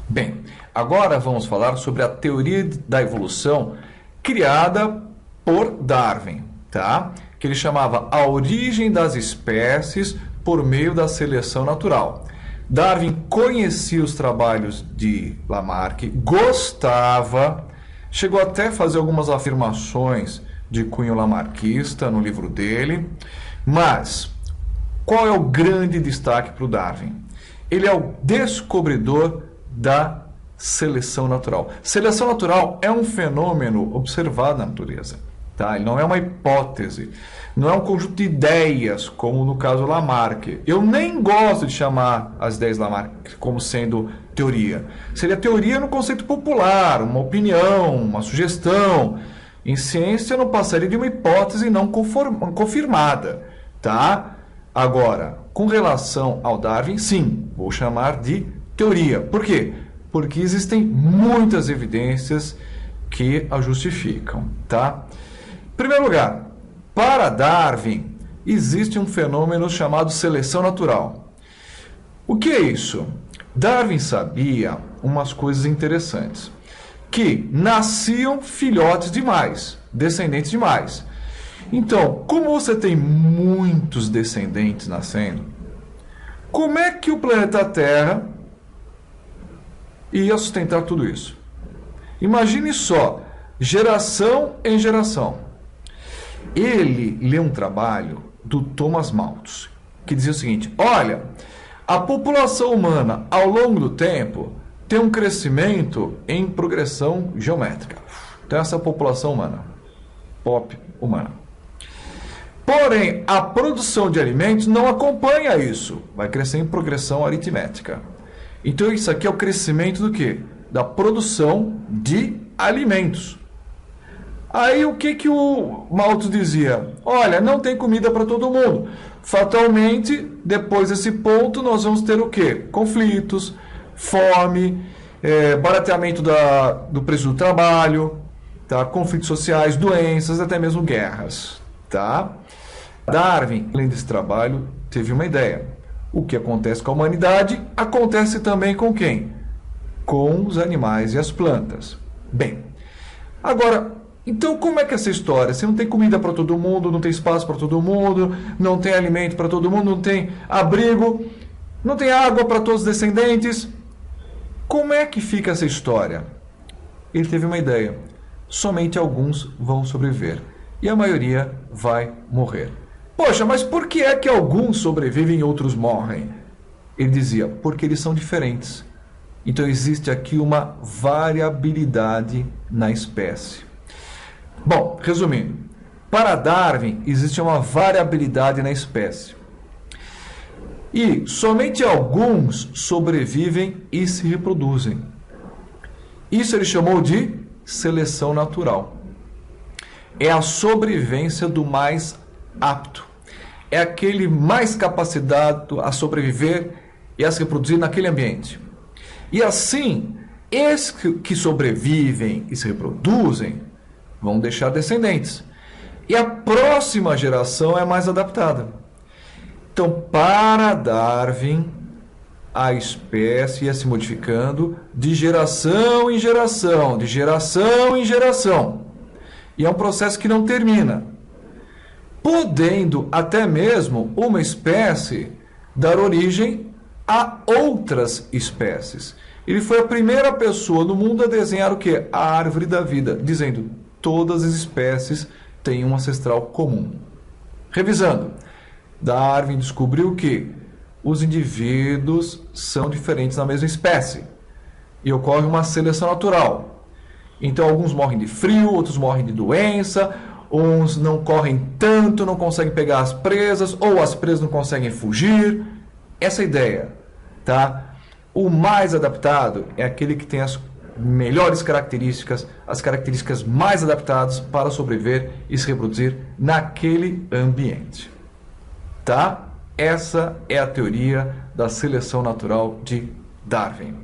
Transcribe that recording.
Bem, agora vamos falar sobre a teoria da evolução criada por Darwin, tá? Que ele chamava a origem das espécies por meio da seleção natural. Darwin conhecia os trabalhos de Lamarck, gostava, chegou até a fazer algumas afirmações de cunho lamarquista no livro dele, mas qual é o grande destaque para o Darwin? Ele é o descobridor da seleção natural. Seleção natural é um fenômeno observado na natureza, tá? Ele não é uma hipótese, não é um conjunto de ideias, como no caso Lamarck. Eu nem gosto de chamar as ideias de Lamarck como sendo teoria. Seria teoria no conceito popular, uma opinião, uma sugestão. Em ciência não passaria de uma hipótese não confirmada, tá? Agora, com relação ao Darwin, sim, vou chamar de teoria. Por quê? Porque existem muitas evidências que a justificam, tá? Em primeiro lugar, para Darwin, existe um fenômeno chamado seleção natural. O que é isso? Darwin sabia umas coisas interessantes. Que nasciam filhotes demais, descendentes demais. Então, como você tem muitos descendentes nascendo, como é que o planeta Terra ia sustentar tudo isso? Imagine só, geração em geração. Ele leu um trabalho do Thomas Malthus, que dizia o seguinte: olha, a população humana ao longo do tempo tem um crescimento em progressão geométrica. Então essa é a população humana, humana. Porém, a produção de alimentos não acompanha isso, vai crescer em progressão aritmética. Então isso aqui é o crescimento do quê? Da produção de alimentos. Aí o que o Malthus dizia? Olha, não tem comida para todo mundo. Fatalmente, depois desse ponto, nós vamos ter o quê? Conflitos, fome, barateamento do preço do trabalho, tá? Conflitos sociais, doenças, até mesmo guerras. Tá? Darwin, além desse trabalho, teve uma ideia. O que acontece com a humanidade acontece também com quem? Com os animais e as plantas. Bem, agora, então como é que é essa história? Se não tem comida para todo mundo, não tem espaço para todo mundo, não tem alimento para todo mundo, não tem abrigo, não tem água para todos os descendentes, como é que fica essa história? Ele teve uma ideia. Somente alguns vão sobreviver e a maioria vai morrer. Poxa, mas por que é que alguns sobrevivem e outros morrem? Ele dizia, porque eles são diferentes. Então existe aqui uma variabilidade na espécie. Bom, resumindo, para Darwin existe uma variabilidade na espécie. E somente alguns sobrevivem e se reproduzem. Isso ele chamou de seleção natural. É a sobrevivência do mais apto. É aquele mais capacitado a sobreviver e a se reproduzir naquele ambiente. E assim, esses que sobrevivem e se reproduzem vão deixar descendentes. E a próxima geração é mais adaptada. Então, para Darwin, a espécie ia se modificando de geração em geração, de geração em geração. E é um processo que não termina. Podendo até mesmo uma espécie dar origem a outras espécies. Ele foi a primeira pessoa no mundo a desenhar o quê? A árvore da vida, dizendo: todas as espécies têm um ancestral comum. Revisando, Darwin descobriu que os indivíduos são diferentes na mesma espécie e ocorre uma seleção natural. Então alguns morrem de frio, outros morrem de doença, uns não correm tanto, não conseguem pegar as presas, ou as presas não conseguem fugir. Essa é a ideia, tá? O mais adaptado é aquele que tem as melhores características, as características mais adaptadas para sobreviver e se reproduzir naquele ambiente. Tá? Essa é a teoria da seleção natural de Darwin.